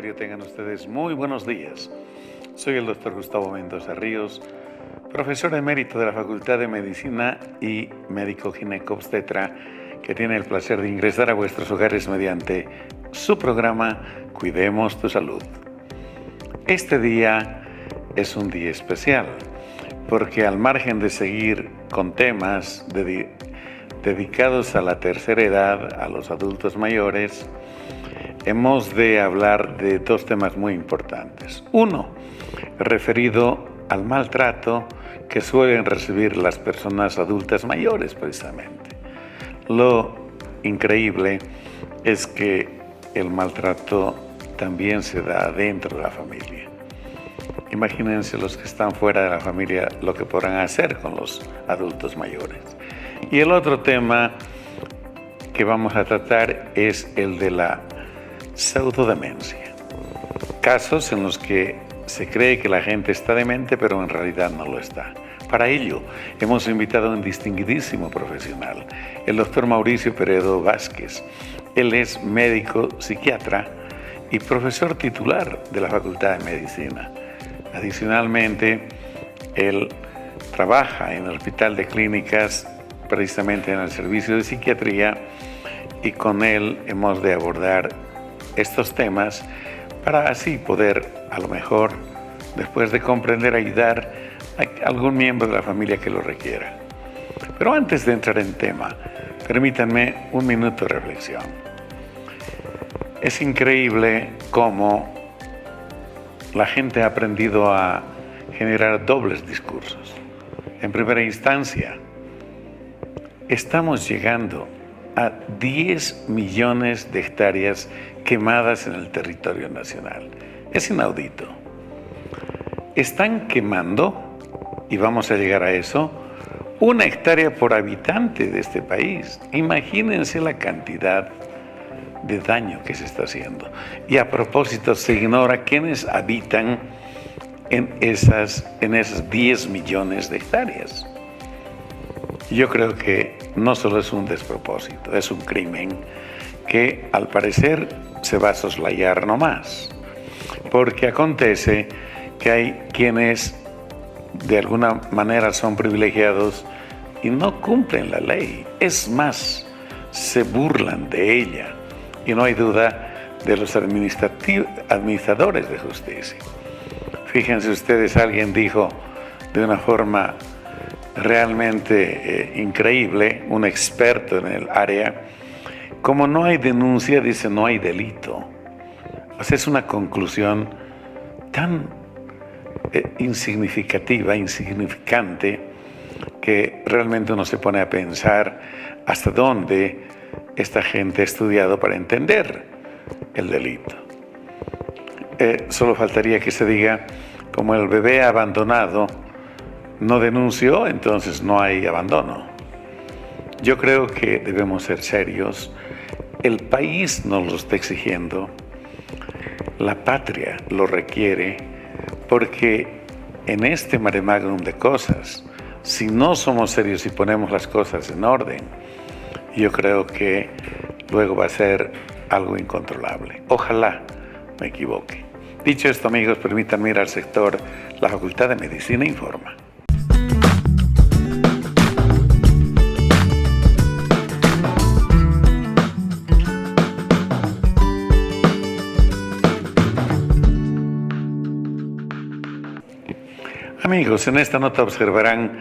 auditorio, tengan ustedes muy buenos días. Soy el doctor Gustavo Mendoza Ríos, profesor emérito de la Facultad de Medicina y médico ginecobstetra, que tiene el placer de ingresar a vuestros hogares mediante su programa Cuidemos tu Salud. Este día es un día especial, porque al margen de seguir con temas dedicados a la tercera edad, a los adultos mayores, hemos de hablar de dos temas muy importantes. Uno, referido al maltrato que suelen recibir las personas adultas mayores, precisamente. Lo increíble es que el maltrato también se da dentro de la familia. Imagínense los que están fuera de la familia lo que podrán hacer con los adultos mayores. Y el otro tema que vamos a tratar es el de la pseudodemencia. Casos en los que se cree que la gente está demente, pero en realidad no lo está. Para ello, hemos invitado a un distinguidísimo profesional, el doctor Mauricio Peredo Vázquez. Él es médico psiquiatra y profesor titular de la Facultad de Medicina. Adicionalmente, él trabaja en el Hospital de Clínicas, precisamente en el servicio de psiquiatría, y con él hemos de abordar estos temas para así poder, a lo mejor, después de comprender, ayudar a algún miembro de la familia que lo requiera. Pero antes de entrar en tema, permítanme un minuto de reflexión. Es increíble cómo la gente ha aprendido a generar dobles discursos. En primera instancia, estamos llegando a 10 millones de hectáreas quemadas en el territorio nacional. Es inaudito. Están quemando, y vamos a llegar a eso, 1 hectárea por habitante de este país. Imagínense la cantidad de daño que se está haciendo. Y a propósito, se ignora quiénes habitan en esas 10 millones de hectáreas. Yo creo que no solo es un despropósito, es un crimen que al parecer se va a soslayar nomás. Porque acontece que hay quienes de alguna manera son privilegiados y no cumplen la ley. Es más, se burlan de ella. Y no hay duda de los administradores de justicia. Fíjense ustedes, alguien dijo de una forma realmente increíble, un experto en el área, como no hay denuncia, dice, no hay delito. O sea, es una conclusión tan insignificante, que realmente uno se pone a pensar hasta dónde esta gente ha estudiado para entender el delito. Solo faltaría que se diga, como el bebé abandonado no denunció, entonces no hay abandono. Yo creo que debemos ser serios. El país nos lo está exigiendo. La patria lo requiere, porque en este mare magnum de cosas, si no somos serios y ponemos las cosas en orden, yo creo que luego va a ser algo incontrolable. Ojalá me equivoque. Dicho esto, amigos, permítanme ir al sector La Facultad de Medicina Informa. Amigos, en esta nota observarán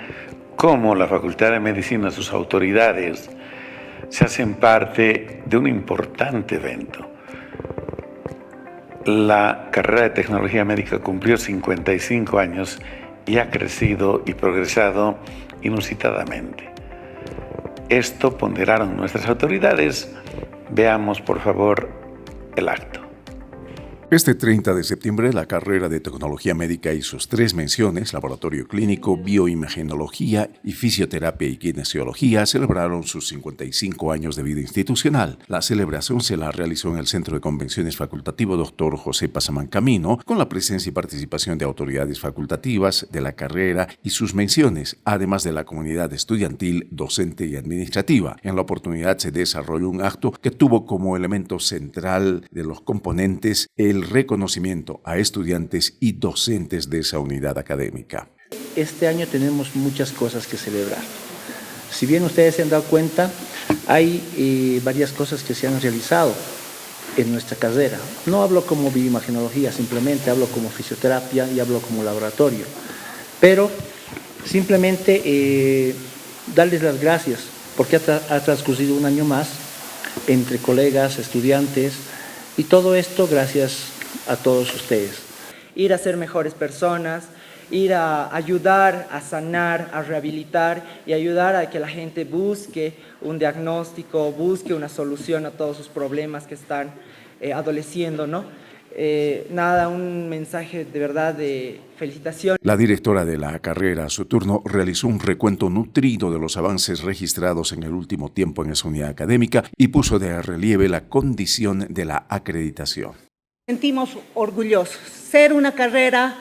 cómo la Facultad de Medicina, sus autoridades, se hacen parte de un importante evento. La carrera de Tecnología Médica cumplió 55 años y ha crecido y progresado inusitadamente. Esto ponderaron nuestras autoridades. Veamos, por favor, el acto. Este 30 de septiembre, la carrera de Tecnología Médica y sus 3 menciones, Laboratorio Clínico, Bioimagenología y Fisioterapia y Kinesiología, celebraron sus 55 años de vida institucional. La celebración se la realizó en el Centro de Convenciones Facultativo Dr. José Pasamán Camino, con la presencia y participación de autoridades facultativas de la carrera y sus menciones, además de la comunidad estudiantil, docente y administrativa. En la oportunidad se desarrolló un acto que tuvo como elemento central de los componentes el el reconocimiento a estudiantes y docentes de esa unidad académica. Este año tenemos muchas cosas que celebrar. Si bien ustedes se han dado cuenta, hay varias cosas que se han realizado en nuestra carrera. No hablo como bioimagenología, simplemente hablo como fisioterapia y hablo como laboratorio. Pero simplemente darles las gracias porque ha transcurrido un año más entre colegas, estudiantes y todo esto gracias a todos ustedes. Ir a ser mejores personas, ir a ayudar, a sanar, a rehabilitar y ayudar a que la gente busque un diagnóstico, busque una solución a todos sus problemas que están adoleciendo, ¿no? Un mensaje de verdad de felicitación. La directora de la carrera, a su turno, realizó un recuento nutrido de los avances registrados en el último tiempo en esa unidad académica y puso de relieve la condición de la acreditación. Sentimos orgullosos ser una carrera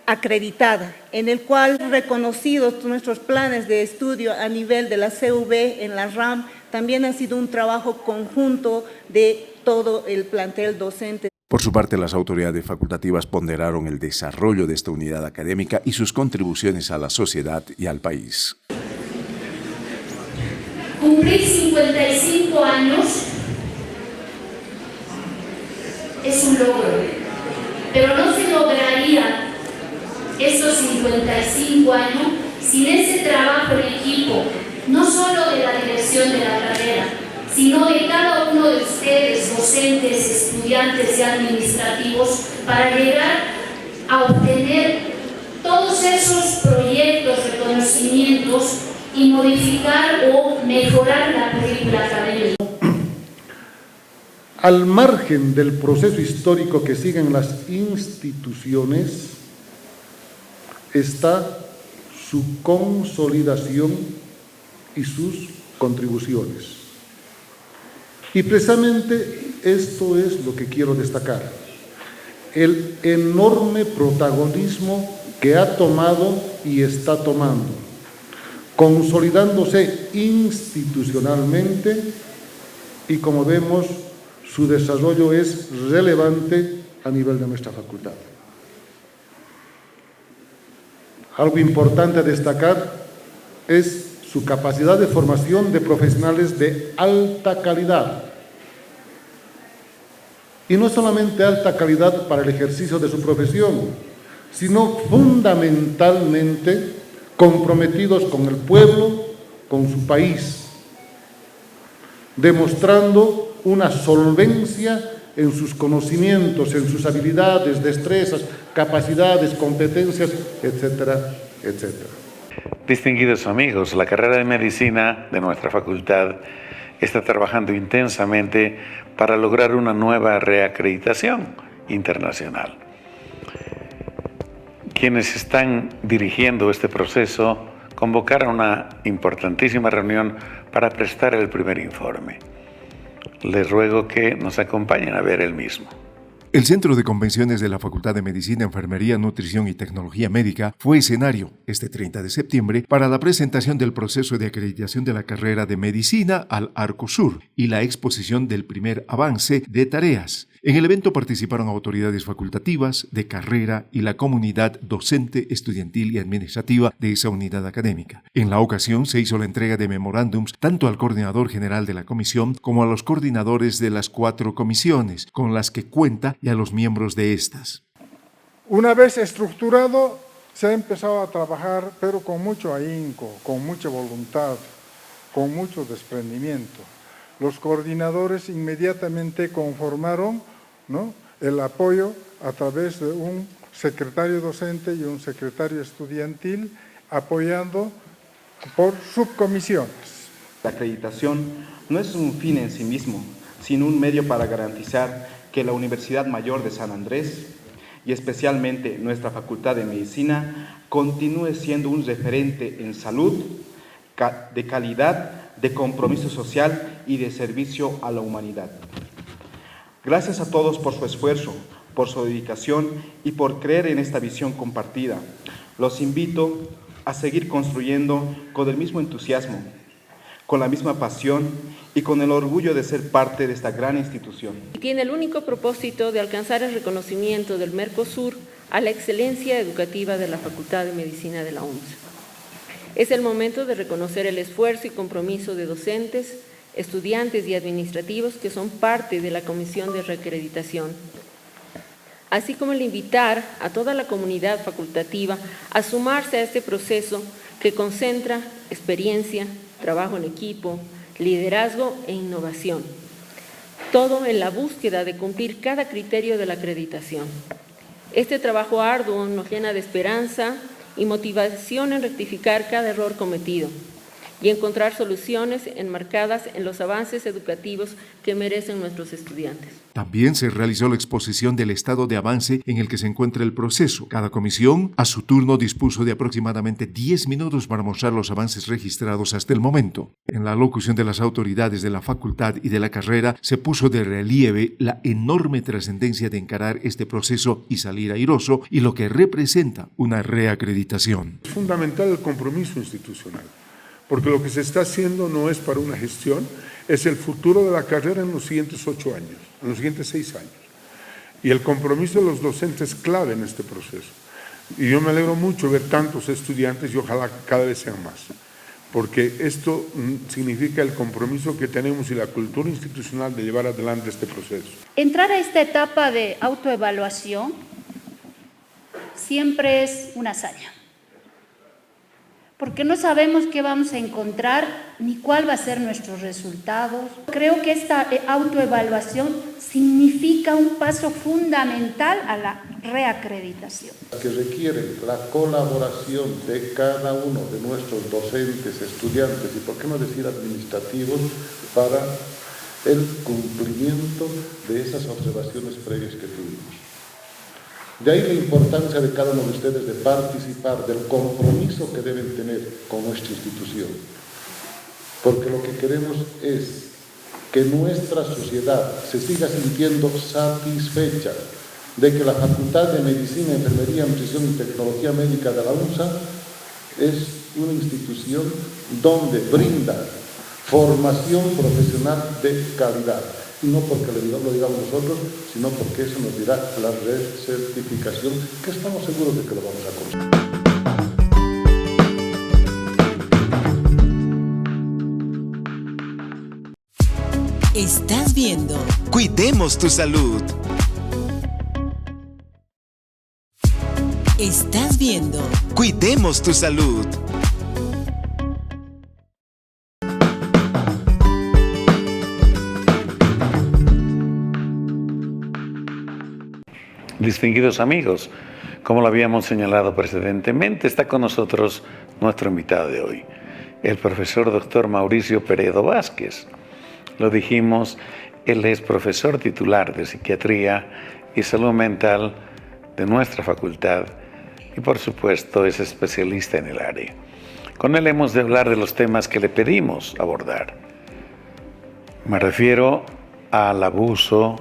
acreditada, en el cual reconocidos nuestros planes de estudio a nivel de la CV en la RAM, también ha sido un trabajo conjunto de todo el plantel docente. Por su parte, las autoridades facultativas ponderaron el desarrollo de esta unidad académica y sus contribuciones a la sociedad y al país. Cumplir 55 años es un logro, pero no se lograría estos 55 años sin ese trabajo en equipo, no solo de la dirección de la carrera, sino de cada uno de ustedes, docentes, estudiantes y administrativos, para llegar a obtener todos esos proyectos, reconocimientos y modificar o mejorar la currícula académica. Al margen del proceso histórico que siguen las instituciones, está su consolidación y sus contribuciones. Y precisamente esto es lo que quiero destacar, el enorme protagonismo que ha tomado y está tomando, consolidándose institucionalmente y, como vemos, su desarrollo es relevante a nivel de nuestra facultad. Algo importante a destacar es su capacidad de formación de profesionales de alta calidad. Y no solamente alta calidad para el ejercicio de su profesión, sino fundamentalmente comprometidos con el pueblo, con su país, demostrando una solvencia en sus conocimientos, en sus habilidades, destrezas, capacidades, competencias, etcétera, etcétera. Distinguidos amigos, la carrera de medicina de nuestra facultad está trabajando intensamente para lograr una nueva reacreditación internacional. Quienes están dirigiendo este proceso convocaron una importantísima reunión para prestar el primer informe. Les ruego que nos acompañen a ver el mismo. El Centro de Convenciones de la Facultad de Medicina, Enfermería, Nutrición y Tecnología Médica fue escenario este 30 de septiembre para la presentación del proceso de acreditación de la carrera de Medicina al Arcosur y la exposición del primer avance de tareas. En el evento participaron autoridades facultativas, de carrera y la comunidad docente, estudiantil y administrativa de esa unidad académica. En la ocasión se hizo la entrega de memorándums tanto al coordinador general de la comisión como a los coordinadores de las 4 comisiones con las que cuenta y a los miembros de estas. Una vez estructurado, se ha empezado a trabajar, pero con mucho ahínco, con mucha voluntad, con mucho desprendimiento. Los coordinadores inmediatamente conformaron, ¿no?, el apoyo a través de un secretario docente y un secretario estudiantil, apoyando por subcomisiones. La acreditación no es un fin en sí mismo, sino un medio para garantizar que la Universidad Mayor de San Andrés, y especialmente nuestra Facultad de Medicina, continúe siendo un referente en salud, de calidad, de compromiso social y de servicio a la humanidad. Gracias a todos por su esfuerzo, por su dedicación y por creer en esta visión compartida. Los invito a seguir construyendo con el mismo entusiasmo, con la misma pasión y con el orgullo de ser parte de esta gran institución. Tiene el único propósito de alcanzar el reconocimiento del Mercosur a la excelencia educativa de la Facultad de Medicina de la UNSA. Es el momento de reconocer el esfuerzo y compromiso de docentes, estudiantes y administrativos que son parte de la Comisión de Reacreditación, así como el invitar a toda la comunidad facultativa a sumarse a este proceso que concentra experiencia, trabajo en equipo, liderazgo e innovación, todo en la búsqueda de cumplir cada criterio de la acreditación. Este trabajo arduo nos llena de esperanza y motivación en rectificar cada error cometido y encontrar soluciones enmarcadas en los avances educativos que merecen nuestros estudiantes. También se realizó la exposición del estado de avance en el que se encuentra el proceso. Cada comisión, a su turno, dispuso de aproximadamente 10 minutos para mostrar los avances registrados hasta el momento. En la locución de las autoridades de la facultad y de la carrera, se puso de relieve la enorme trascendencia de encarar este proceso y salir airoso y lo que representa una reacreditación. Es fundamental el compromiso institucional, porque lo que se está haciendo no es para una gestión, es el futuro de la carrera en los siguientes 8 años, en los siguientes 6 años. Y el compromiso de los docentes es clave en este proceso. Y yo me alegro mucho ver tantos estudiantes y ojalá que cada vez sean más, porque esto significa el compromiso que tenemos y la cultura institucional de llevar adelante este proceso. Entrar a esta etapa de autoevaluación siempre es una hazaña, porque no sabemos qué vamos a encontrar ni cuál va a ser nuestros resultados. Creo que esta autoevaluación significa un paso fundamental a la reacreditación. Que requiere la colaboración de cada uno de nuestros docentes, estudiantes y, por qué no decir, administrativos, para el cumplimiento de esas observaciones previas que tuvimos. De ahí la importancia de cada uno de ustedes de participar, del compromiso que deben tener con nuestra institución. Porque lo que queremos es que nuestra sociedad se siga sintiendo satisfecha de que la Facultad de Medicina, Enfermería, Nutrición y Tecnología Médica de la UNSA es una institución donde brinda formación profesional de calidad. Y no porque lo digamos nosotros, sino porque eso nos dirá la recertificación, que estamos seguros de que lo vamos a conseguir. Estás viendo Cuidemos tu Salud. Estás viendo Cuidemos tu Salud. Distinguidos amigos, como lo habíamos señalado precedentemente, está con nosotros nuestro invitado de hoy, el profesor Dr. Mauricio Peredo Vázquez. Lo dijimos, él es profesor titular de Psiquiatría y Salud Mental de nuestra facultad y, por supuesto, es especialista en el área. Con él hemos de hablar de los temas que le pedimos abordar. Me refiero al abuso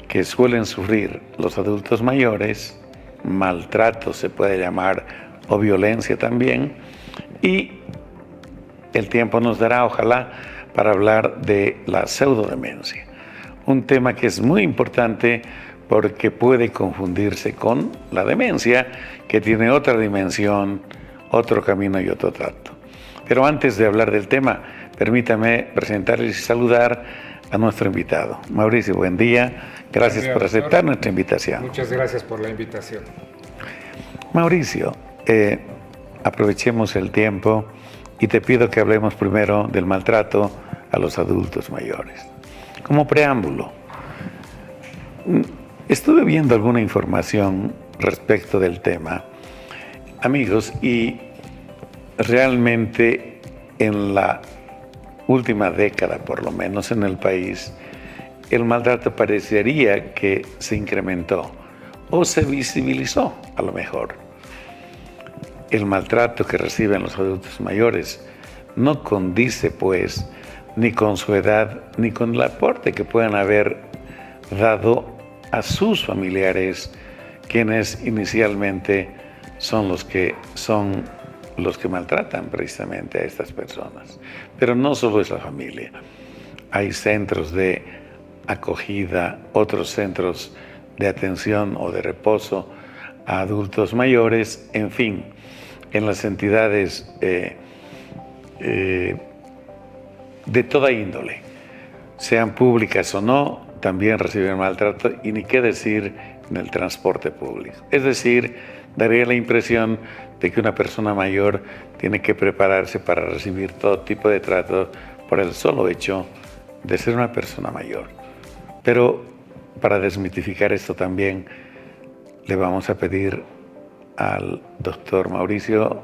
que suelen sufrir los adultos mayores, maltrato se puede llamar, o violencia también, y el tiempo nos dará, ojalá, para hablar de la pseudodemencia, un tema que es muy importante porque puede confundirse con la demencia, que tiene otra dimensión, otro camino y otro trato. Pero antes de hablar del tema, permítame presentarles y saludar a nuestro invitado. Mauricio, buen día. Gracias por aceptar nuestra invitación. Muchas gracias por la invitación. Mauricio, aprovechemos el tiempo y te pido que hablemos primero del maltrato a los adultos mayores. Como preámbulo, estuve viendo alguna información respecto del tema, amigos, y realmente en la última década, por lo menos en el país, el maltrato parecería que se incrementó o se visibilizó, a lo mejor. El maltrato que reciben los adultos mayores no condice, pues, ni con su edad, ni con el aporte que puedan haber dado a sus familiares, quienes inicialmente son los que son los que maltratan precisamente a estas personas. Pero no solo es la familia. Hay centros de acogida, otros centros de atención o de reposo a adultos mayores, en fin, en las entidades de toda índole, sean públicas o no, también reciben maltrato, y ni qué decir en el transporte público. Es decir, daría la impresión de que una persona mayor tiene que prepararse para recibir todo tipo de trato por el solo hecho de ser una persona mayor. Pero para desmitificar esto también le vamos a pedir al doctor Mauricio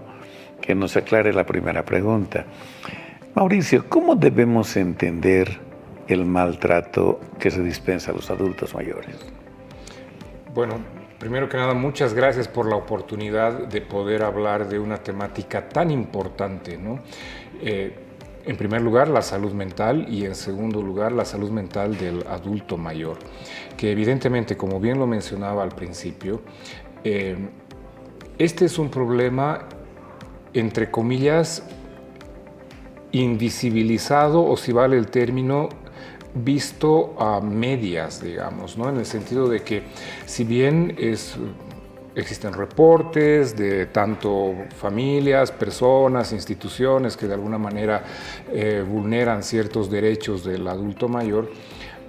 que nos aclare la primera pregunta. Mauricio, ¿cómo debemos entender el maltrato que se dispensa a los adultos mayores? Bueno, primero que nada, muchas gracias por la oportunidad de poder hablar de una temática tan importante, ¿no? En primer lugar, la salud mental, y en segundo lugar, la salud mental del adulto mayor, que evidentemente, como bien lo mencionaba al principio, este es un problema, entre comillas, invisibilizado, o si vale el término, visto a medias, digamos, ¿no? En el sentido de que, si bien existen reportes de tanto familias, personas, instituciones que de alguna manera vulneran ciertos derechos del adulto mayor,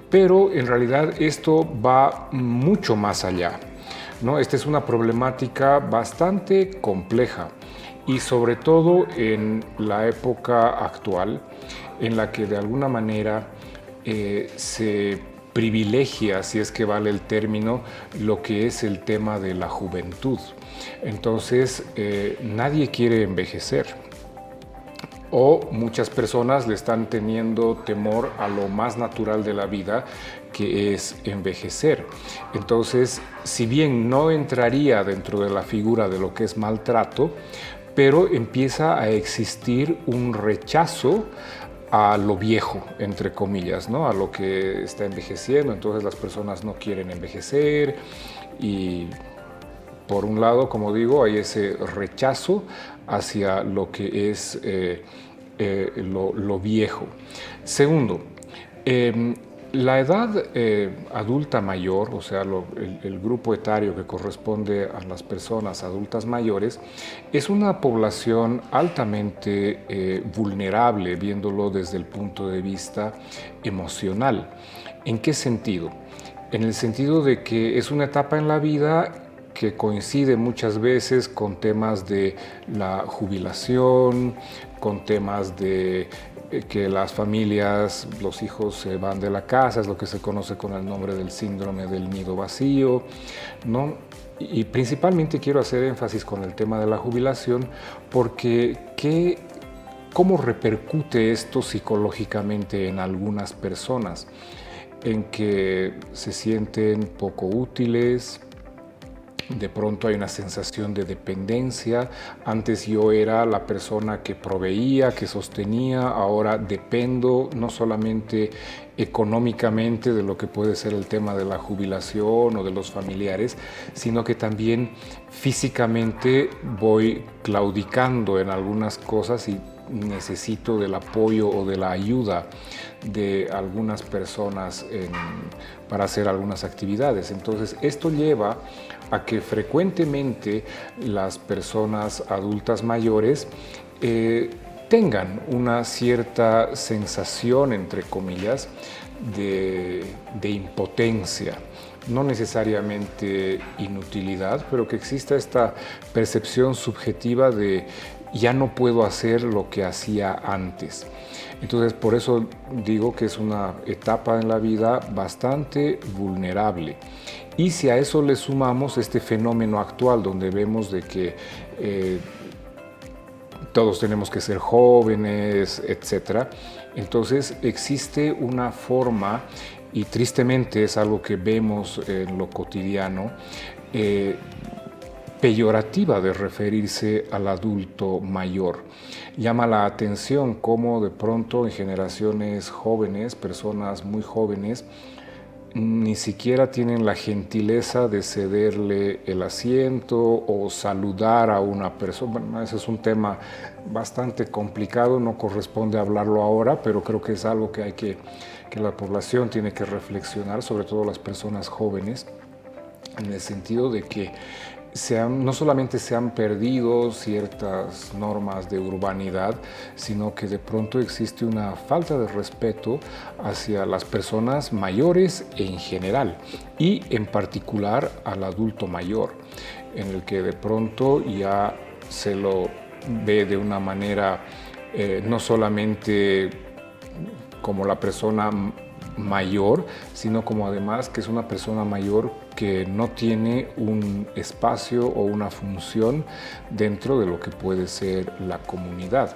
pero en realidad esto va mucho más allá, ¿no? Esta es una problemática bastante compleja, y sobre todo en la época actual, en la que de alguna manera se privilegia, si es que vale el término, lo que es el tema de la juventud. Entonces, nadie quiere envejecer, o muchas personas le están teniendo temor a lo más natural de la vida, que es envejecer. Entonces, si bien no entraría dentro de la figura de lo que es maltrato, pero empieza a existir un rechazo a lo viejo, entre comillas, ¿no? A lo que está envejeciendo. Entonces las personas no quieren envejecer, y por un lado, como digo, hay ese rechazo hacia lo que es lo viejo. Segundo, la edad adulta mayor, o sea, el grupo etario que corresponde a las personas adultas mayores, es una población altamente vulnerable, viéndolo desde el punto de vista emocional. ¿En qué sentido? En el sentido de que es una etapa en la vida que coincide muchas veces con temas de la jubilación, con temas de que las familias, los hijos se van de la casa, es lo que se conoce con el nombre del síndrome del nido vacío, ¿no? Y principalmente quiero hacer énfasis con el tema de la jubilación, porque ¿cómo repercute esto psicológicamente en algunas personas? En que se sienten poco útiles. De pronto hay una sensación de dependencia. Antes yo era la persona que proveía, que sostenía, ahora dependo no solamente económicamente de lo que puede ser el tema de la jubilación o de los familiares, sino que también físicamente voy claudicando en algunas cosas y necesito del apoyo o de la ayuda de algunas personas para hacer algunas actividades. Entonces, esto lleva a que frecuentemente las personas adultas mayores tengan una cierta sensación, entre comillas, de impotencia. No necesariamente inutilidad, pero que exista esta percepción subjetiva de ya no puedo hacer lo que hacía antes. Entonces, por eso digo que es una etapa en la vida bastante vulnerable. Y si a eso le sumamos este fenómeno actual, donde vemos de que todos tenemos que ser jóvenes, etc., entonces existe una forma, y tristemente es algo que vemos en lo cotidiano, peyorativa de referirse al adulto mayor. Llama la atención cómo de pronto en generaciones jóvenes, personas muy jóvenes, ni siquiera tienen la gentileza de cederle el asiento o saludar a una persona. Bueno, ese es un tema bastante complicado, no corresponde hablarlo ahora, pero creo que es algo que la población tiene que reflexionar, sobre todo las personas jóvenes, en el sentido de que no solamente se han perdido ciertas normas de urbanidad, sino que de pronto existe una falta de respeto hacia las personas mayores en general y en particular al adulto mayor, en el que de pronto ya se lo ve de una manera no solamente como la persona mayor, sino como además que es una persona mayor que no tiene un espacio o una función dentro de lo que puede ser la comunidad.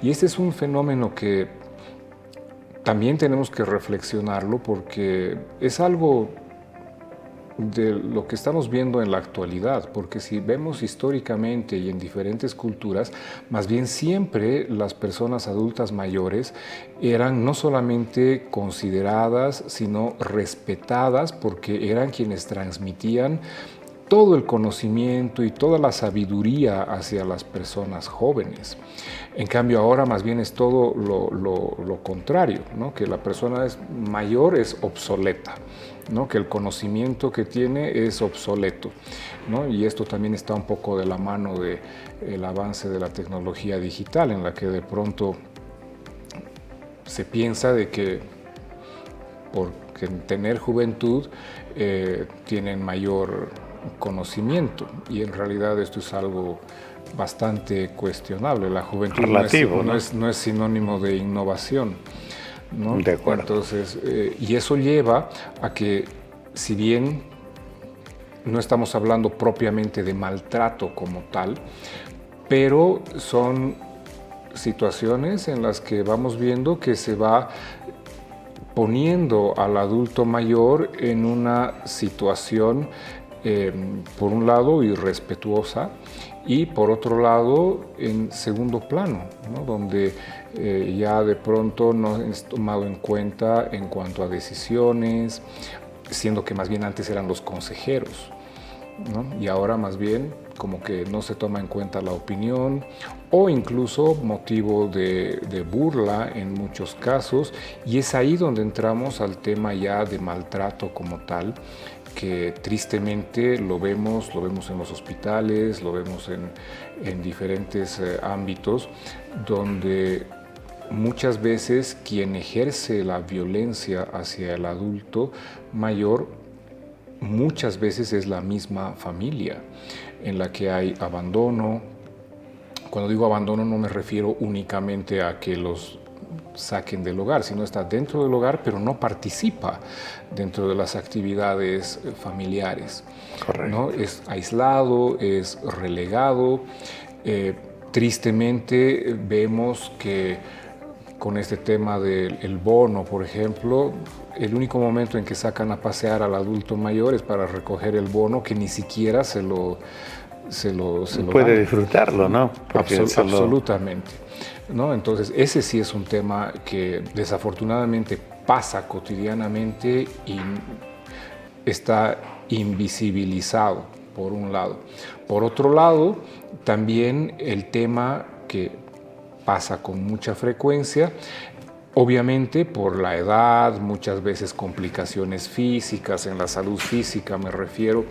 Y este es un fenómeno que también tenemos que reflexionarlo porque es algo de lo que estamos viendo en la actualidad, porque si vemos históricamente y en diferentes culturas, más bien siempre las personas adultas mayores eran no solamente consideradas, sino respetadas, porque eran quienes transmitían todo el conocimiento y toda la sabiduría hacia las personas jóvenes. En cambio ahora más bien es todo lo contrario, ¿no? Que la persona mayor es obsoleta, ¿no? Que el conocimiento que tiene es obsoleto, ¿no? Y esto también está un poco de la mano del avance de la tecnología digital, en la que de pronto se piensa de que por tener juventud tienen mayor conocimiento, y en realidad esto es algo bastante cuestionable. La juventud relativo, no es sinónimo de innovación, ¿no? De acuerdo. Entonces, y eso lleva a que, si bien no estamos hablando propiamente de maltrato como tal, pero son situaciones en las que vamos viendo que se va poniendo al adulto mayor en una situación, por un lado, irrespetuosa, y por otro lado, en segundo plano, ¿no? Donde ya de pronto no es tomado en cuenta en cuanto a decisiones, siendo que más bien antes eran los consejeros, ¿no? Y ahora más bien como que no se toma en cuenta la opinión, o incluso motivo de burla en muchos casos, y es ahí donde entramos al tema ya de maltrato como tal, que tristemente lo vemos en los hospitales, lo vemos en diferentes ámbitos, donde muchas veces quien ejerce la violencia hacia el adulto mayor muchas veces es la misma familia, en la que hay abandono. Cuando digo abandono no me refiero únicamente a que los saquen del hogar, sino está dentro del hogar, pero no participa dentro de las actividades familiares. Correcto. ¿No? Es aislado, es relegado. Tristemente vemos que con este tema del bono, por ejemplo, el único momento en que sacan a pasear al adulto mayor es para recoger el bono, que ni siquiera se lo puede dan. disfrutarlo, ¿no? Absolutamente, ¿no? Entonces, ese sí es un tema que desafortunadamente pasa cotidianamente y está invisibilizado, por un lado. Por otro lado, también el tema que pasa con mucha frecuencia, obviamente por la edad, muchas veces complicaciones físicas, en la salud física me refiero,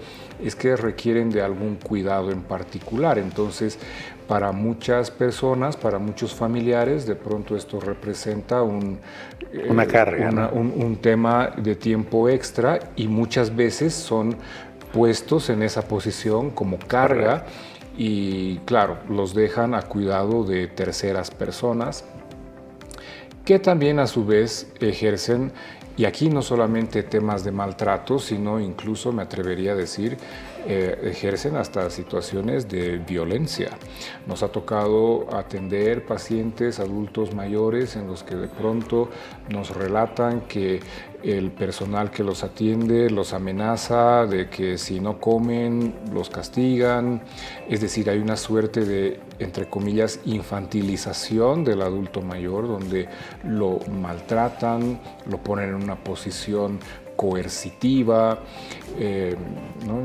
es que requieren de algún cuidado en particular. Entonces, para muchas personas, para muchos familiares, de pronto esto representa una carga, un tema de tiempo extra, y muchas veces son puestos en esa posición como carga. Y claro, los dejan a cuidado de terceras personas que también a su vez ejercen, y aquí no solamente temas de maltrato, sino incluso, me atrevería a decir, ejercen hasta situaciones de violencia. Nos ha tocado atender pacientes adultos mayores en los que de pronto nos relatan que el personal que los atiende los amenaza de que si no comen los castigan. Es decir, hay una suerte de, entre comillas, infantilización del adulto mayor, donde lo maltratan, lo ponen en una posición coercitiva, ¿no?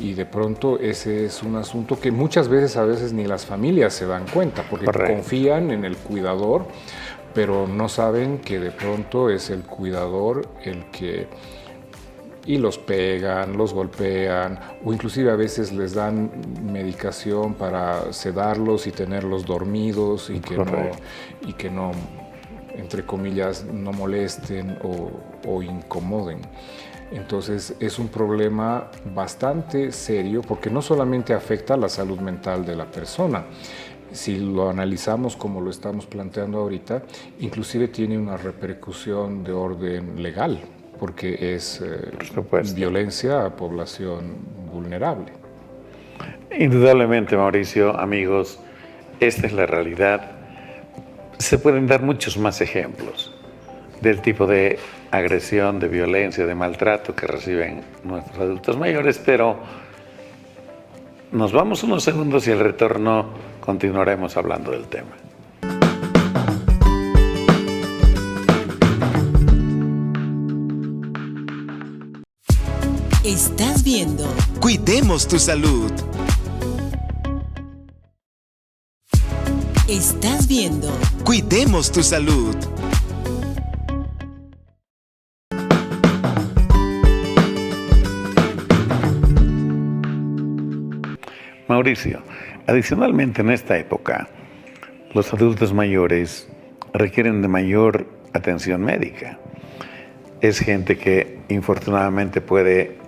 Y de pronto ese es un asunto que muchas veces ni las familias se dan cuenta, porque confían en el cuidador, pero no saben que de pronto es el cuidador el que... Y los pegan, los golpean, o inclusive a veces les dan medicación para sedarlos y tenerlos dormidos y que no, entre comillas, no molesten o incomoden. Entonces es un problema bastante serio porque no solamente afecta a la salud mental de la persona. Si lo analizamos como lo estamos planteando ahorita, inclusive tiene una repercusión de orden legal, porque es violencia a población vulnerable. Indudablemente, Mauricio, amigos, esta es la realidad. Se pueden dar muchos más ejemplos del tipo de agresión, de violencia, de maltrato que reciben nuestros adultos mayores, pero nos vamos unos segundos y al retorno continuaremos hablando del tema. Estás viendo Cuidemos tu Salud. Estás viendo Cuidemos tu Salud. Mauricio, adicionalmente en esta época, los adultos mayores requieren de mayor atención médica. Es gente que infortunadamente puede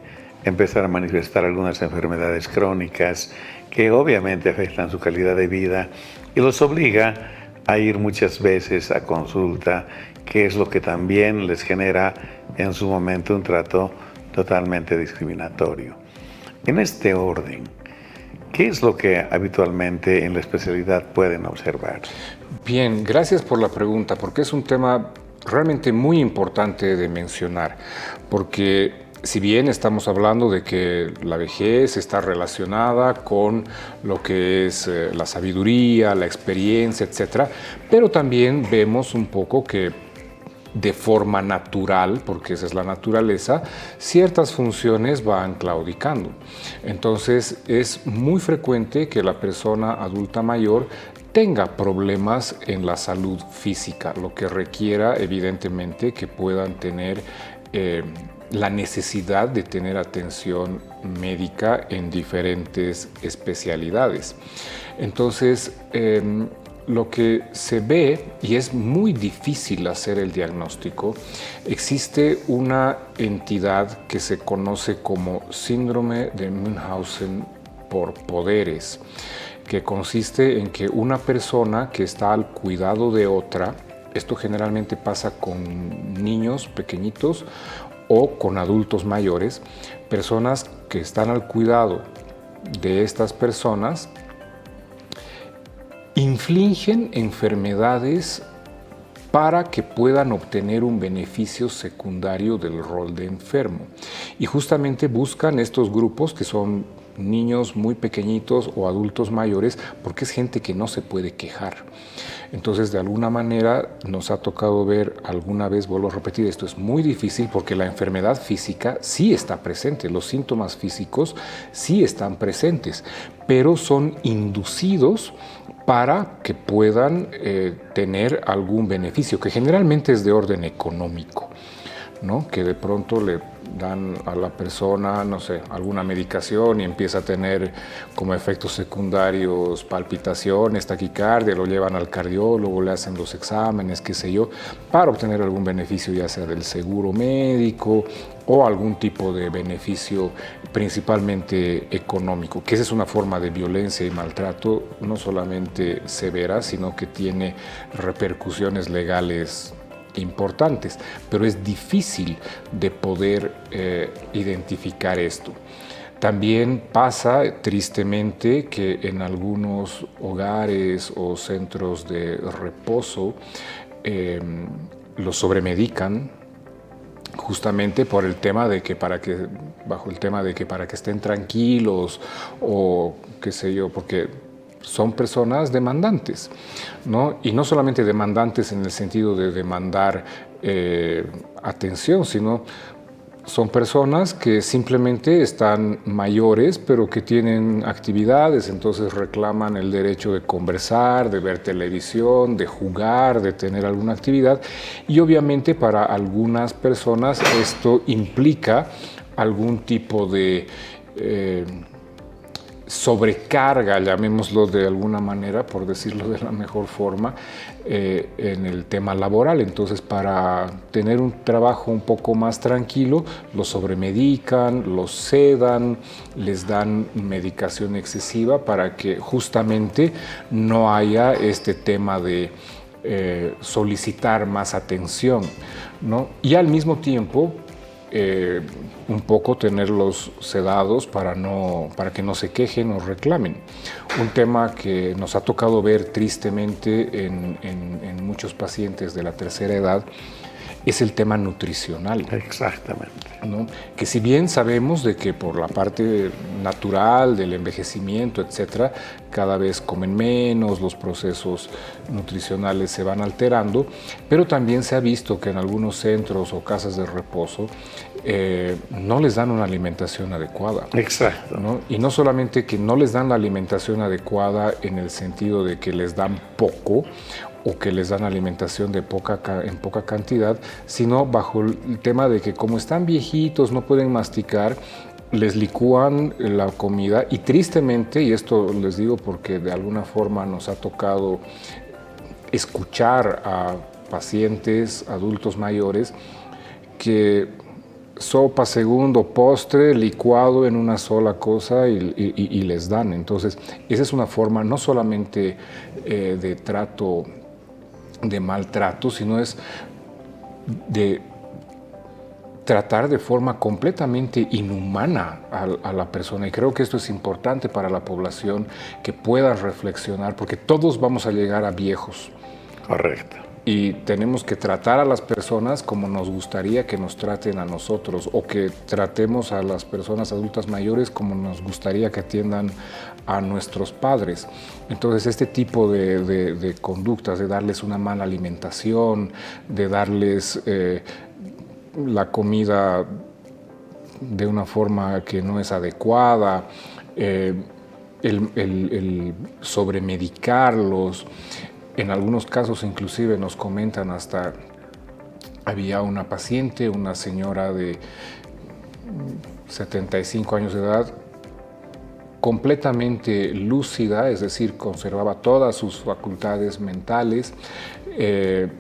empezar a manifestar algunas enfermedades crónicas que obviamente afectan su calidad de vida y los obliga a ir muchas veces a consulta, que es lo que también les genera en su momento un trato totalmente discriminatorio. En este orden, ¿qué es lo que habitualmente en la especialidad pueden observar? Bien, gracias por la pregunta, porque es un tema realmente muy importante de mencionar, porque si bien estamos hablando de que la vejez está relacionada con lo que es la sabiduría, la experiencia, etc., pero también vemos un poco que de forma natural, porque esa es la naturaleza, ciertas funciones van claudicando. Entonces es muy frecuente que la persona adulta mayor tenga problemas en la salud física, lo que requiera evidentemente que puedan tener la necesidad de tener atención médica en diferentes especialidades. Entonces, lo que se ve, y es muy difícil hacer el diagnóstico, existe una entidad que se conoce como síndrome de Münchhausen por poderes, que consiste en que una persona que está al cuidado de otra, esto generalmente pasa con niños pequeñitos o con adultos mayores, personas que están al cuidado de estas personas infligen enfermedades para que puedan obtener un beneficio secundario del rol de enfermo. Y justamente buscan estos grupos que son niños muy pequeñitos o adultos mayores, porque es gente que no se puede quejar. Entonces, de alguna manera, nos ha tocado ver alguna vez, vuelvo a repetir, esto es muy difícil porque la enfermedad física sí está presente, los síntomas físicos sí están presentes, pero son inducidos para que puedan tener algún beneficio, que generalmente es de orden económico, ¿no? Que de pronto le dan a la persona, no sé, alguna medicación y empieza a tener como efectos secundarios palpitaciones, taquicardia, lo llevan al cardiólogo, le hacen los exámenes, qué sé yo, para obtener algún beneficio ya sea del seguro médico o algún tipo de beneficio principalmente económico, que esa es una forma de violencia y maltrato no solamente severa, sino que tiene repercusiones legales importantes, pero es difícil de poder identificar esto. También pasa tristemente que en algunos hogares o centros de reposo los sobremedican justamente por el tema de que bajo el tema de que para que estén tranquilos o qué sé yo, porque son personas demandantes, ¿no? Y no solamente demandantes en el sentido de demandar atención, sino son personas que simplemente están mayores, pero que tienen actividades, entonces reclaman el derecho de conversar, de ver televisión, de jugar, de tener alguna actividad. Y obviamente para algunas personas esto implica algún tipo de sobrecarga, llamémoslo de alguna manera, por decirlo de la mejor forma, en el tema laboral. Entonces, para tener un trabajo un poco más tranquilo, los sobremedican, los sedan, les dan medicación excesiva para que justamente no haya este tema de solicitar más atención, ¿no? Y al mismo tiempo, un poco tenerlos sedados para que no se quejen o reclamen. Un tema que nos ha tocado ver tristemente en muchos pacientes de la tercera edad es el tema nutricional. Exactamente. ¿No? Que si bien sabemos de que por la parte natural del envejecimiento, etcétera, cada vez comen menos, los procesos nutricionales se van alterando, pero también se ha visto que en algunos centros o casas de reposo no les dan una alimentación adecuada. Exacto. ¿No? Y no solamente que no les dan la alimentación adecuada en el sentido de que les dan poco o que les dan alimentación en poca cantidad, sino bajo el tema de que como están viejitos, no pueden masticar, les licúan la comida y tristemente, y esto les digo porque de alguna forma nos ha tocado escuchar a pacientes, adultos mayores, que sopa, segundo, postre, licuado en una sola cosa y les dan. Entonces, esa es una forma no solamente de trato, de maltrato, sino es de tratar de forma completamente inhumana a la persona. Y creo que esto es importante para la población, que puedan reflexionar, porque todos vamos a llegar a viejos. Correcto. Y tenemos que tratar a las personas como nos gustaría que nos traten a nosotros, o que tratemos a las personas adultas mayores como nos gustaría que atiendan a nuestros padres. Entonces, este tipo de conductas, de darles una mala alimentación, de darles la comida de una forma que no es adecuada, el sobremedicarlos. En algunos casos inclusive nos comentan hasta, había una paciente, una señora de 75 años de edad, completamente lúcida, es decir, conservaba todas sus facultades mentales,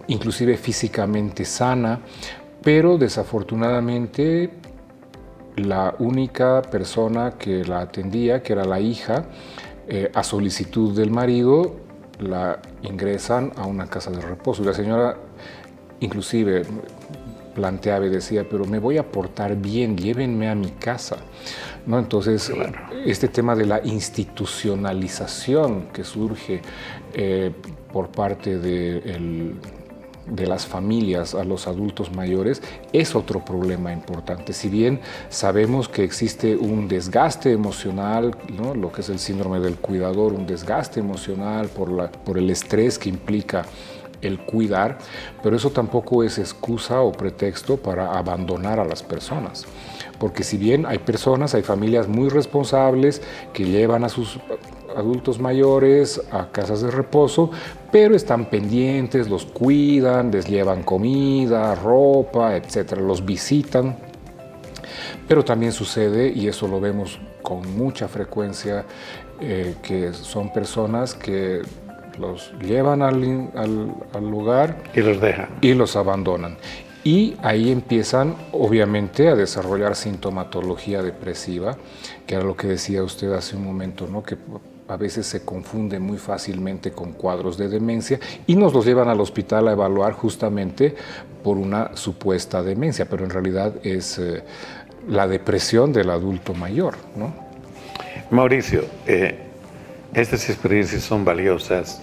inclusive físicamente sana, pero desafortunadamente la única persona que la atendía, que era la hija, a solicitud del marido, la ingresan a una casa de reposo. Y la señora inclusive planteaba y decía, pero me voy a portar bien, llévenme a mi casa, ¿no? Entonces, claro, este tema de la institucionalización que surge por parte de las familias a los adultos mayores es otro problema importante. Si bien sabemos que existe un desgaste emocional, ¿no? Lo que es el síndrome del cuidador, un desgaste emocional por el estrés que implica el cuidar, pero eso tampoco es excusa o pretexto para abandonar a las personas. Porque si bien hay personas, hay familias muy responsables que llevan a sus adultos mayores a casas de reposo, pero están pendientes, los cuidan, les llevan comida, ropa, etcétera, los visitan. Pero también sucede, y eso lo vemos con mucha frecuencia, que son personas que los llevan al lugar y los dejan. Y los abandonan. Y ahí empiezan, obviamente, a desarrollar sintomatología depresiva, que era lo que decía usted hace un momento, ¿no? Que a veces se confunde muy fácilmente con cuadros de demencia y nos los llevan al hospital a evaluar justamente por una supuesta demencia, pero en realidad es la depresión del adulto mayor, ¿no? Mauricio, estas experiencias son valiosas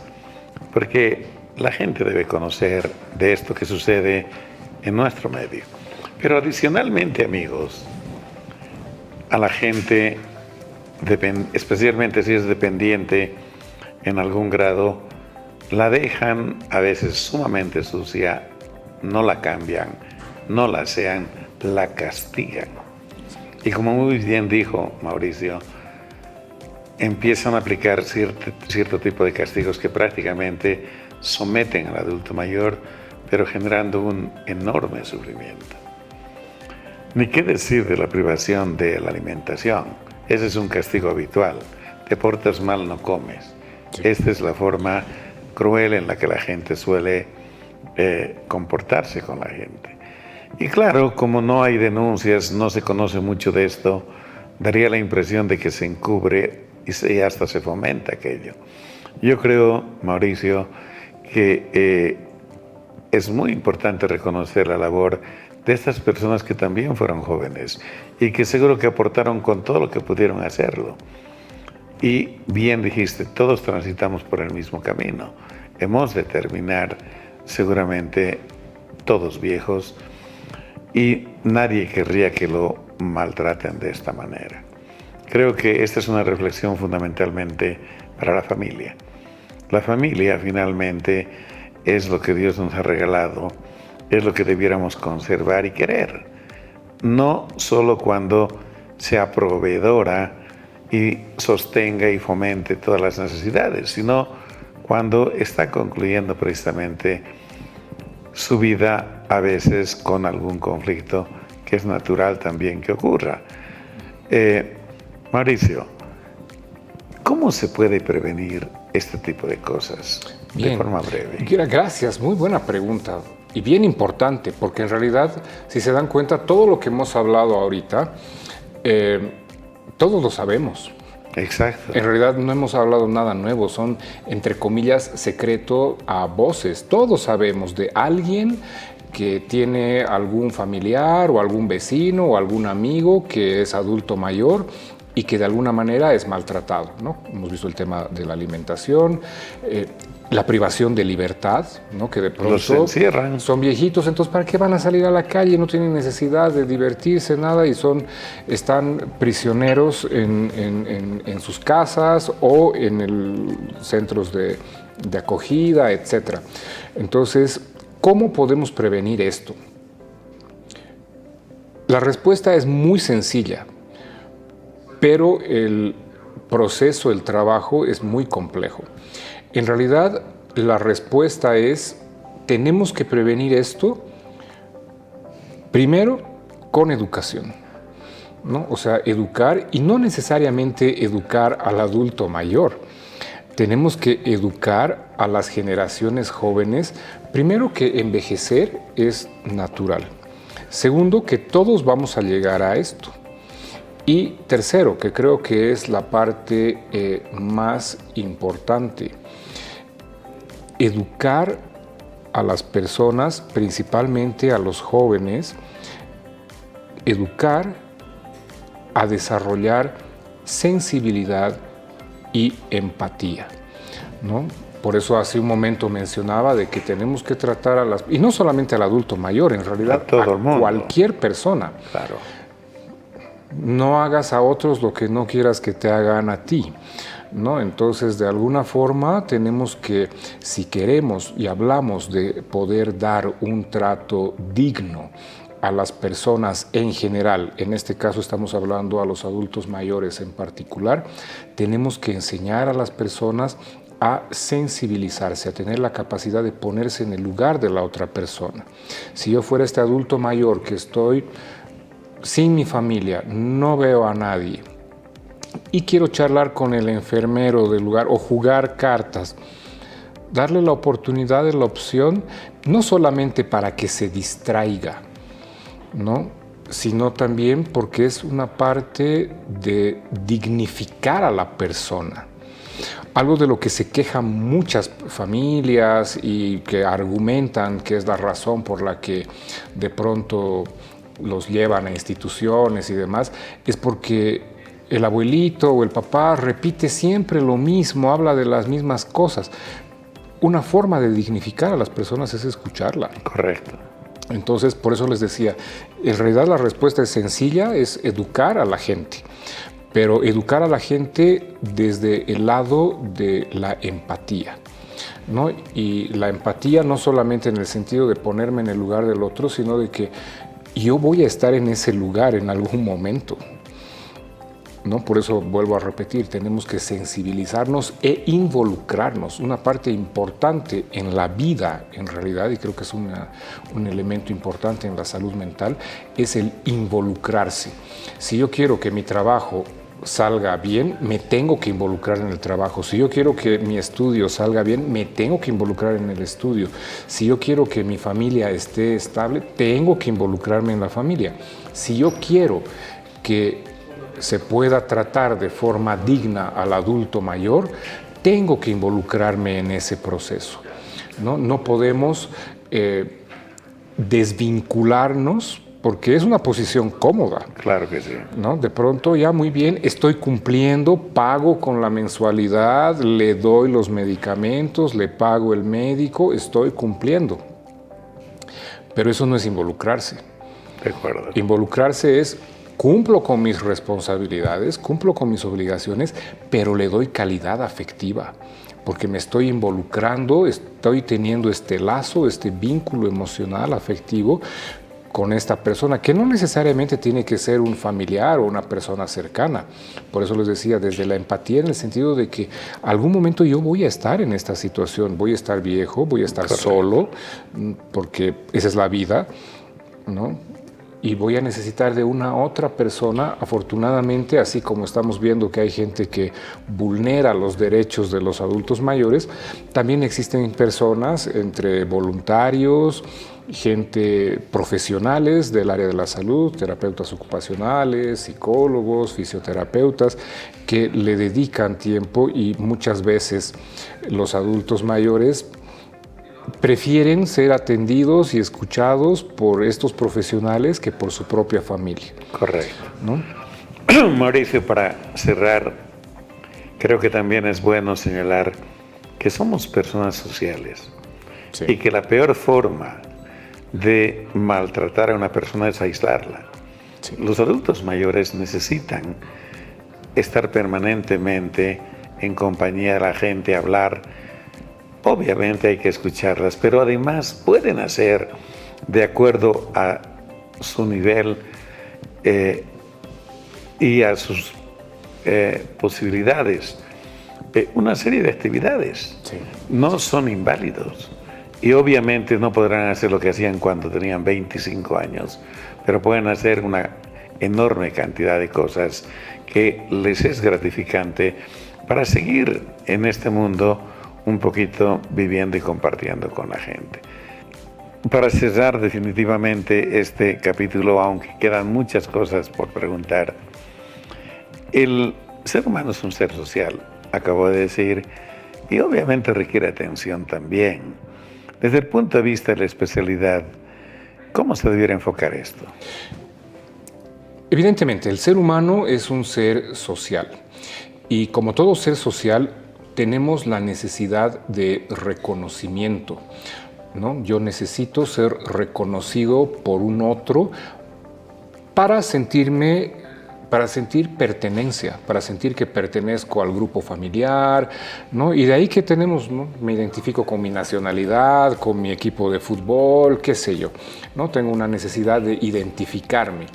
porque la gente debe conocer de esto que sucede en nuestro medio. Pero adicionalmente, amigos, a la gente, especialmente si es dependiente en algún grado, la dejan a veces sumamente sucia, no la cambian, no la asean, la castigan. Y como muy bien dijo Mauricio, empiezan a aplicar cierto tipo de castigos que prácticamente someten al adulto mayor, pero generando un enorme sufrimiento. Ni qué decir de la privación de la alimentación. Ese es un castigo habitual. Te portas mal, no comes. Sí. Esta es la forma cruel en la que la gente suele comportarse con la gente. Y claro, como no hay denuncias, no se conoce mucho de esto, daría la impresión de que se encubre y hasta se fomenta aquello. Yo creo, Mauricio, que es muy importante reconocer la labor de estas personas que también fueron jóvenes y que seguro que aportaron con todo lo que pudieron hacerlo. Y bien dijiste, todos transitamos por el mismo camino. Hemos de terminar seguramente todos viejos y nadie querría que lo maltraten de esta manera. Creo que esta es una reflexión fundamentalmente para la familia. La familia finalmente es lo que Dios nos ha regalado, es lo que debiéramos conservar y querer. No solo cuando sea proveedora y sostenga y fomente todas las necesidades, sino cuando está concluyendo precisamente su vida, a veces con algún conflicto que es natural también que ocurra. Mauricio, ¿cómo se puede prevenir este tipo de cosas? Bien. De forma breve. Gracias, muy buena pregunta y bien importante, porque en realidad, si se dan cuenta, todo lo que hemos hablado ahorita, todos lo sabemos. Exacto. En realidad no hemos hablado nada nuevo, son, entre comillas, secreto a voces. Todos sabemos de alguien que tiene algún familiar o algún vecino o algún amigo que es adulto mayor y que de alguna manera es maltratado, ¿no? Hemos visto el tema de la alimentación, la privación de libertad, ¿no? Que de pronto los encierran. Son viejitos, entonces ¿para qué van a salir a la calle? No tienen necesidad de divertirse, nada, y están prisioneros en sus casas o en centros de acogida, etc. Entonces, ¿cómo podemos prevenir esto? La respuesta es muy sencilla, pero el proceso, el trabajo es muy complejo. En realidad, la respuesta es, tenemos que prevenir esto, primero, con educación, ¿no? O sea, educar, y no necesariamente educar al adulto mayor. Tenemos que educar a las generaciones jóvenes, primero que envejecer es natural. Segundo, que todos vamos a llegar a esto. Y tercero, que creo que es la parte más importante, educar a las personas, principalmente a los jóvenes, educar a desarrollar sensibilidad y empatía, ¿no? Por eso hace un momento mencionaba de que tenemos que tratar y no solamente al adulto mayor, en realidad a todo el mundo, cualquier persona. Claro. No hagas a otros lo que no quieras que te hagan a ti, ¿no? Entonces, de alguna forma, tenemos que, si queremos y hablamos de poder dar un trato digno a las personas en general, en este caso estamos hablando a los adultos mayores en particular, tenemos que enseñar a las personas a sensibilizarse, a tener la capacidad de ponerse en el lugar de la otra persona. Si yo fuera este adulto mayor que estoy sin mi familia, no veo a nadie y quiero charlar con el enfermero del lugar o jugar cartas, darle la oportunidad de la opción, no solamente para que se distraiga, ¿no? Sino también porque es una parte de dignificar a la persona. Algo de lo que se quejan muchas familias y que argumentan que es la razón por la que de pronto los llevan a instituciones y demás, es porque el abuelito o el papá repite siempre lo mismo, habla de las mismas cosas. Una forma de dignificar a las personas es escucharla. Correcto. Entonces, por eso les decía, en realidad la respuesta es sencilla, es educar a la gente, pero educar a la gente desde el lado de la empatía, ¿no? Y la empatía no solamente en el sentido de ponerme en el lugar del otro, sino de que yo voy a estar en ese lugar en algún momento, ¿no? Por eso vuelvo a repetir, tenemos que sensibilizarnos e involucrarnos. Una parte importante en la vida, en realidad, y creo que es un elemento importante en la salud mental, es el involucrarse. Si yo quiero que mi trabajo salga bien, me tengo que involucrar en el trabajo. Si yo quiero que mi estudio salga bien, me tengo que involucrar en el estudio. Si yo quiero que mi familia esté estable, tengo que involucrarme en la familia. Si yo quiero que se pueda tratar de forma digna al adulto mayor, tengo que involucrarme en ese proceso, ¿no? No podemos desvincularnos porque es una posición cómoda. Claro que sí. ¿No? De pronto ya muy bien, estoy cumpliendo, pago con la mensualidad, le doy los medicamentos, le pago el médico, estoy cumpliendo. Pero eso no es involucrarse. De acuerdo. Involucrarse es cumplo con mis responsabilidades, cumplo con mis obligaciones, pero le doy calidad afectiva. Porque me estoy involucrando, estoy teniendo este lazo, este vínculo emocional, afectivo, con esta persona, que no necesariamente tiene que ser un familiar o una persona cercana. Por eso les decía, desde la empatía, en el sentido de que algún momento yo voy a estar en esta situación, voy a estar viejo, voy a estar solo, porque esa es la vida, ¿no? Y voy a necesitar de una otra persona. Afortunadamente, así como estamos viendo que hay gente que vulnera los derechos de los adultos mayores, también existen personas entre voluntarios, gente profesionales del área de la salud, terapeutas ocupacionales, psicólogos, fisioterapeutas, que le dedican tiempo, y muchas veces los adultos mayores prefieren ser atendidos y escuchados por estos profesionales que por su propia familia. Correcto. ¿No? Mauricio, para cerrar, creo que también es bueno señalar que somos personas sociales, sí, y que la peor forma de maltratar a una persona es aislarla. Sí. Los adultos mayores necesitan estar permanentemente en compañía de la gente, hablar. Obviamente hay que escucharlas, pero además pueden hacer, de acuerdo a su nivel y a sus posibilidades, una serie de actividades. Sí. No son inválidos. Y obviamente no podrán hacer lo que hacían cuando tenían 25 años, pero pueden hacer una enorme cantidad de cosas que les es gratificante para seguir en este mundo un poquito viviendo y compartiendo con la gente. Para cerrar definitivamente este capítulo, aunque quedan muchas cosas por preguntar, el ser humano es un ser social, acabo de decir, y obviamente requiere atención también. Desde el punto de vista de la especialidad, ¿cómo se debiera enfocar esto? Evidentemente, el ser humano es un ser social, y como todo ser social, tenemos la necesidad de reconocimiento, ¿no? Yo necesito ser reconocido por un otro para sentir pertenencia, para sentir que pertenezco al grupo familiar, ¿no? Y de ahí que tenemos, ¿no? Me identifico con mi nacionalidad, con mi equipo de fútbol, qué sé yo, ¿no? Tengo una necesidad de identificarme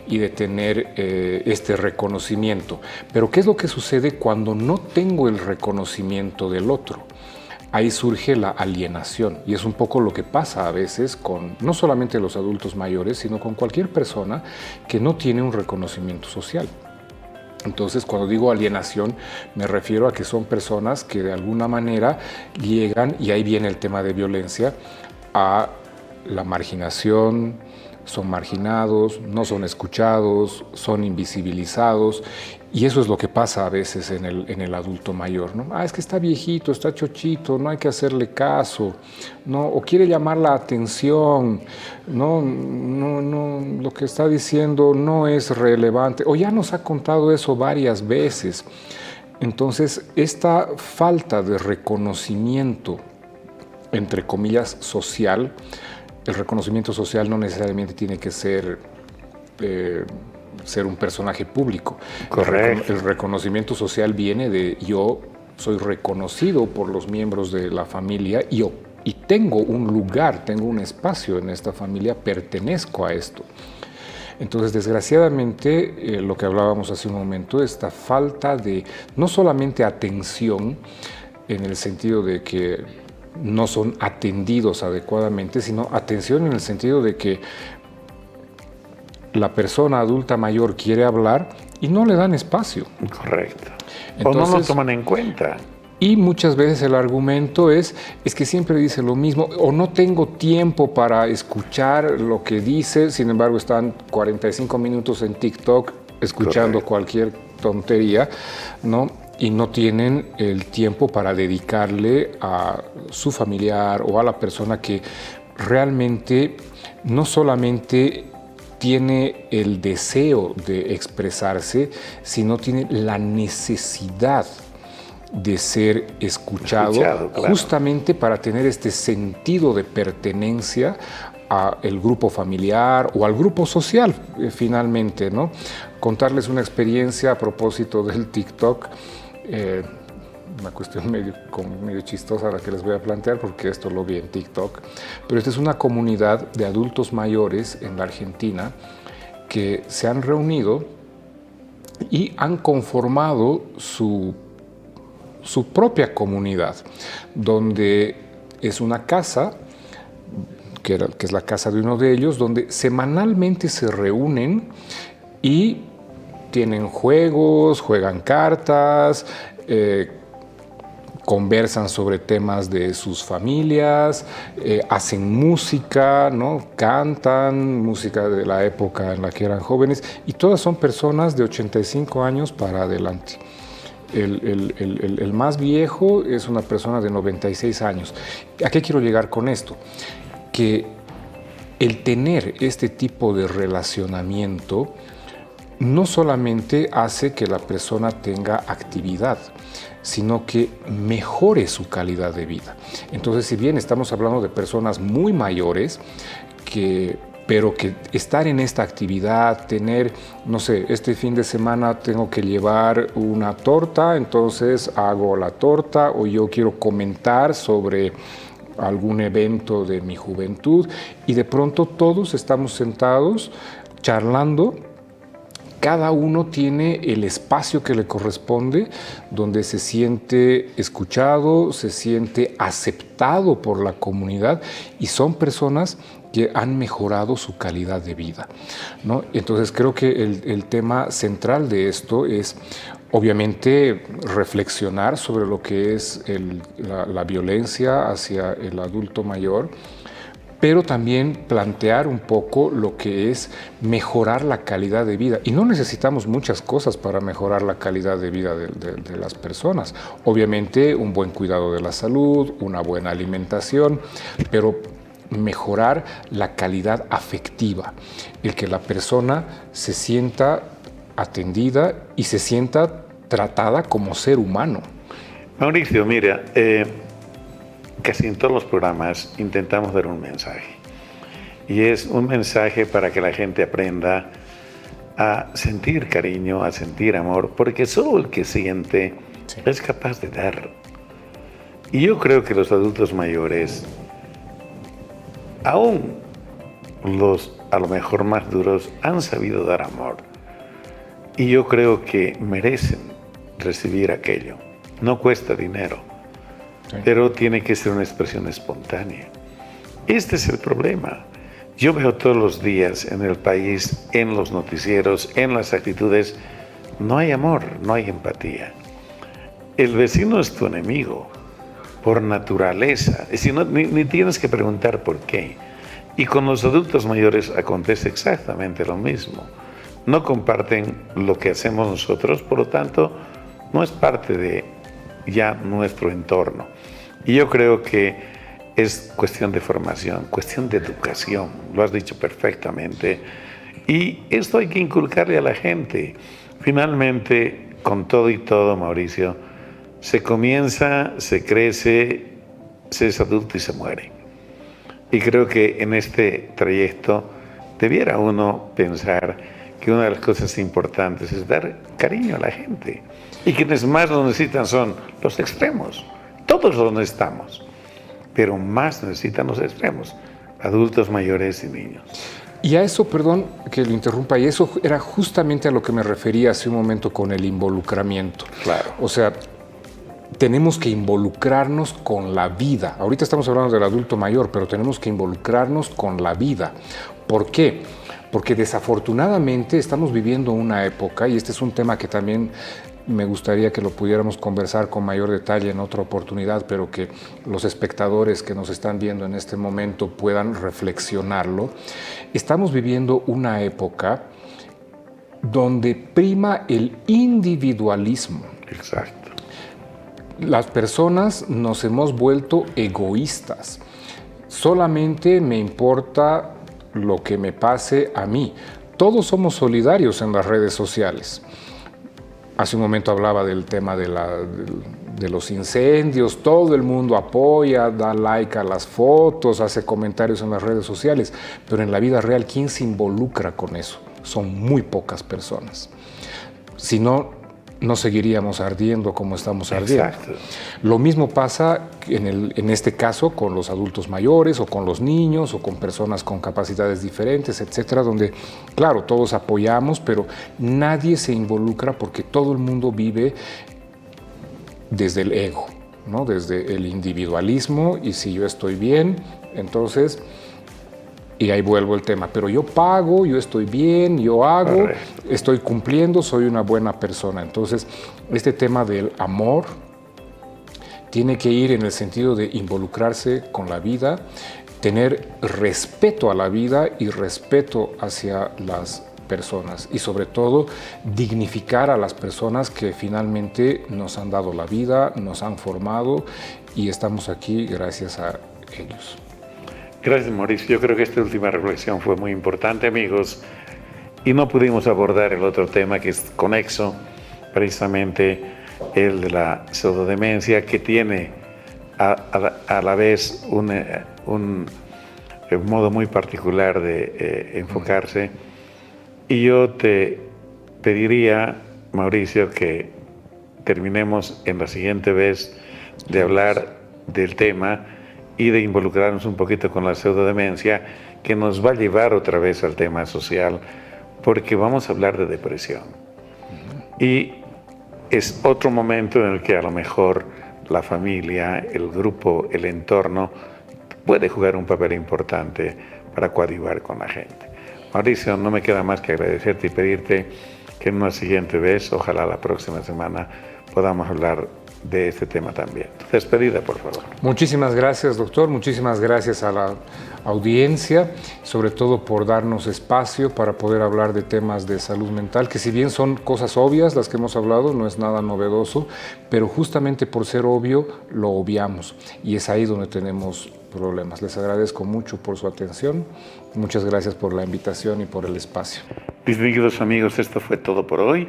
y de tener este reconocimiento. Pero ¿qué es lo que sucede cuando no tengo el reconocimiento del otro? Ahí surge la alienación, y es un poco lo que pasa a veces con no solamente los adultos mayores, sino con cualquier persona que no tiene un reconocimiento social. Entonces, cuando digo alienación, me refiero a que son personas que de alguna manera llegan, y ahí viene el tema de violencia, a la marginación, son marginados, no son escuchados, son invisibilizados, y eso es lo que pasa a veces en el adulto mayor, ¿no? Ah, es que está viejito, está chochito, no hay que hacerle caso, ¿no? O quiere llamar la atención, no, lo que está diciendo no es relevante, o ya nos ha contado eso varias veces. Entonces, esta falta de reconocimiento, entre comillas, social, el reconocimiento social no necesariamente tiene que ser un personaje público. Correcto. El reconocimiento social viene de yo soy reconocido por los miembros de la familia y y tengo un lugar, tengo un espacio en esta familia, pertenezco a esto. Entonces, desgraciadamente, lo que hablábamos hace un momento, esta falta de no solamente atención, en el sentido de que no son atendidos adecuadamente, sino atención en el sentido de que la persona adulta mayor quiere hablar y no le dan espacio. Correcto. Entonces, o no lo toman en cuenta. Y muchas veces el argumento es que siempre dice lo mismo, o no tengo tiempo para escuchar lo que dice, sin embargo están 45 minutos en TikTok escuchando cualquier tontería, ¿no? Y no tienen el tiempo para dedicarle a su familiar o a la persona que realmente no solamente tiene el deseo de expresarse, sino tiene la necesidad de ser escuchado claro. Justamente para tener este sentido de pertenencia al grupo familiar o al grupo social, finalmente, ¿no? Contarles una experiencia a propósito del TikTok, una cuestión medio chistosa la que les voy a plantear porque esto lo vi en TikTok, pero esta es una comunidad de adultos mayores en la Argentina que se han reunido y han conformado su propia comunidad, donde es una casa, que es la casa de uno de ellos, donde semanalmente se reúnen y tienen juegos, juegan cartas, conversan sobre temas de sus familias, hacen música, ¿no? Cantan música de la época en la que eran jóvenes, y todas son personas de 85 años para adelante. El más viejo es una persona de 96 años. ¿A qué quiero llegar con esto? Que el tener este tipo de relacionamiento no solamente hace que la persona tenga actividad, sino que mejore su calidad de vida. Entonces, si bien estamos hablando de personas muy mayores, pero que estar en esta actividad, tener, no sé, este fin de semana tengo que llevar una torta, entonces hago la torta, o yo quiero comentar sobre algún evento de mi juventud, y de pronto todos estamos sentados charlando. Cada uno tiene el espacio que le corresponde, donde se siente escuchado, se siente aceptado por la comunidad, y son personas que han mejorado su calidad de vida, ¿no? Entonces creo que el tema central de esto es obviamente reflexionar sobre lo que es la violencia hacia el adulto mayor, pero también plantear un poco lo que es mejorar la calidad de vida. Y no necesitamos muchas cosas para mejorar la calidad de vida de las personas. Obviamente un buen cuidado de la salud, una buena alimentación, pero mejorar la calidad afectiva, el que la persona se sienta atendida y se sienta tratada como ser humano. Mauricio, mira, casi en todos los programas intentamos dar un mensaje, y es un mensaje para que la gente aprenda a sentir cariño, a sentir amor, porque solo el que siente es capaz de dar. Y yo creo que los adultos mayores, aún los a lo mejor más duros, han sabido dar amor, y yo creo que merecen recibir aquello. No cuesta dinero, pero tiene que ser una expresión espontánea. Este es el problema. Yo veo todos los días en el país, en los noticieros, en las actitudes, no hay amor, no hay empatía. El vecino es tu enemigo, por naturaleza. Es decir, ni tienes que preguntar por qué. Y con los adultos mayores acontece exactamente lo mismo. No comparten lo que hacemos nosotros, por lo tanto, no es parte de ya nuestro entorno. Y yo creo que es cuestión de formación, cuestión de educación, lo has dicho perfectamente. Y esto hay que inculcarle a la gente. Finalmente, con todo y todo, Mauricio, se comienza, se crece, se es adulto y se muere. Y creo que en este trayecto debiera uno pensar que una de las cosas importantes es dar cariño a la gente. Y quienes más lo necesitan son los extremos. Todos lo necesitamos. pero más necesitan los extremos, adultos mayores y niños. Y a eso, perdón que lo interrumpa, y eso era justamente a lo que me refería hace un momento con el involucramiento. Claro. O sea, tenemos que involucrarnos con la vida. Ahorita estamos hablando del adulto mayor, pero tenemos que involucrarnos con la vida. ¿Por qué? Porque desafortunadamente estamos viviendo una época, y este es un tema que también me gustaría que lo pudiéramos conversar con mayor detalle en otra oportunidad, pero que los espectadores que nos están viendo en este momento puedan reflexionarlo. Estamos viviendo una época donde prima el individualismo. Exacto. Las personas nos hemos vuelto egoístas. Solamente me importa lo que me pase a mí. Todos somos solidarios en las redes sociales. Hace un momento hablaba del tema de los incendios. Todo el mundo apoya, da like a las fotos, hace comentarios en las redes sociales. Pero en la vida real, ¿quién se involucra con eso? Son muy pocas personas. Si no, no seguiríamos ardiendo como estamos ardiendo. Exacto. Lo mismo pasa en este caso con los adultos mayores o con los niños o con personas con capacidades diferentes, etcétera, donde, claro, todos apoyamos, pero nadie se involucra porque todo el mundo vive desde el ego, ¿no? Desde el individualismo, y si yo estoy bien, entonces... Y ahí vuelvo el tema, pero yo pago, yo estoy bien, yo hago, correcto, estoy cumpliendo, soy una buena persona. Entonces, este tema del amor tiene que ir en el sentido de involucrarse con la vida, tener respeto a la vida y respeto hacia las personas, y sobre todo dignificar a las personas que finalmente nos han dado la vida, nos han formado, y estamos aquí gracias a ellos. Gracias, Mauricio. Yo creo que esta última reflexión fue muy importante, amigos, y no pudimos abordar el otro tema que es conexo, precisamente el de la pseudodemencia, que tiene a la vez un modo muy particular de enfocarse. Y yo te pediría, Mauricio, que terminemos en la siguiente vez de hablar del tema y de involucrarnos un poquito con la pseudodemencia, que nos va a llevar otra vez al tema social, porque vamos a hablar de depresión. Y es otro momento en el que a lo mejor la familia, el grupo, el entorno puede jugar un papel importante para coadyuvar con la gente. Mauricio, no me queda más que agradecerte y pedirte que en una siguiente vez, ojalá la próxima semana, podamos hablar de este tema también. Tu despedida, por favor. Muchísimas gracias, doctor. Muchísimas gracias a la audiencia, sobre todo por darnos espacio para poder hablar de temas de salud mental, que si bien son cosas obvias las que hemos hablado, no es nada novedoso, pero justamente por ser obvio lo obviamos, y es ahí donde tenemos problemas. Les agradezco mucho por su atención. Muchas gracias por la invitación y por el espacio. Distinguidos amigos, esto fue todo por hoy.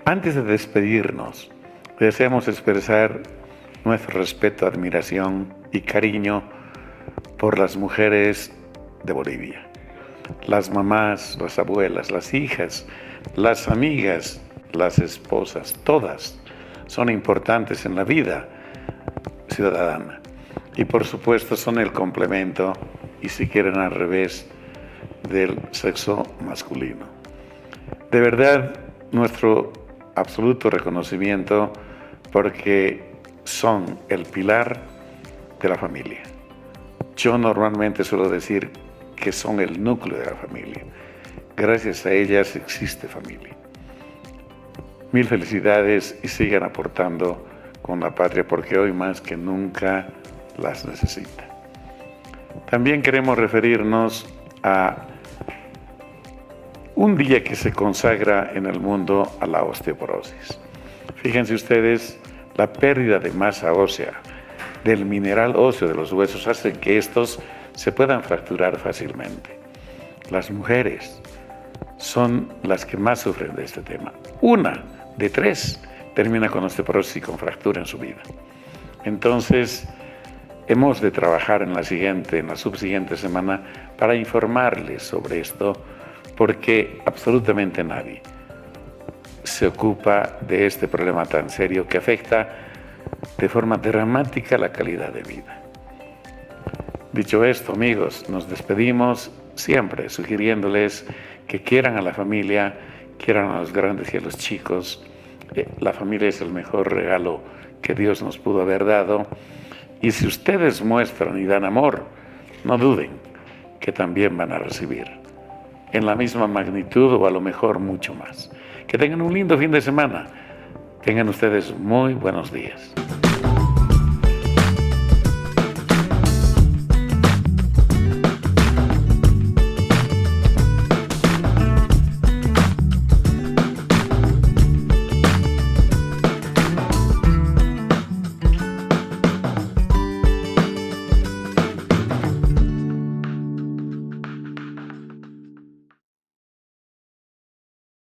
Antes de despedirnos, deseamos expresar nuestro respeto, admiración y cariño por las mujeres de Bolivia. Las mamás, las abuelas, las hijas, las amigas, las esposas, todas son importantes en la vida ciudadana. Y por supuesto son el complemento, y si quieren al revés, del sexo masculino. De verdad, nuestro absoluto reconocimiento, porque son el pilar de la familia. Yo normalmente suelo decir que son el núcleo de la familia. Gracias a ellas existe familia. Mil felicidades y sigan aportando con la patria, porque hoy más que nunca las necesita. También queremos referirnos a un día que se consagra en el mundo a la osteoporosis. Fíjense ustedes, la pérdida de masa ósea, del mineral óseo de los huesos, hace que estos se puedan fracturar fácilmente. Las mujeres son las que más sufren de este tema. 1 de 3 termina con osteoporosis y con fractura en su vida. Entonces, hemos de trabajar en la subsiguiente semana para informarles sobre esto, porque absolutamente nadie se ocupa de este problema tan serio que afecta de forma dramática la calidad de vida. Dicho esto, amigos, nos despedimos siempre sugiriéndoles que quieran a la familia, quieran a los grandes y a los chicos. La familia es el mejor regalo que Dios nos pudo haber dado. Y si ustedes muestran y dan amor, no duden que también van a recibir en la misma magnitud o a lo mejor mucho más. Que tengan un lindo fin de semana. Tengan ustedes muy buenos días.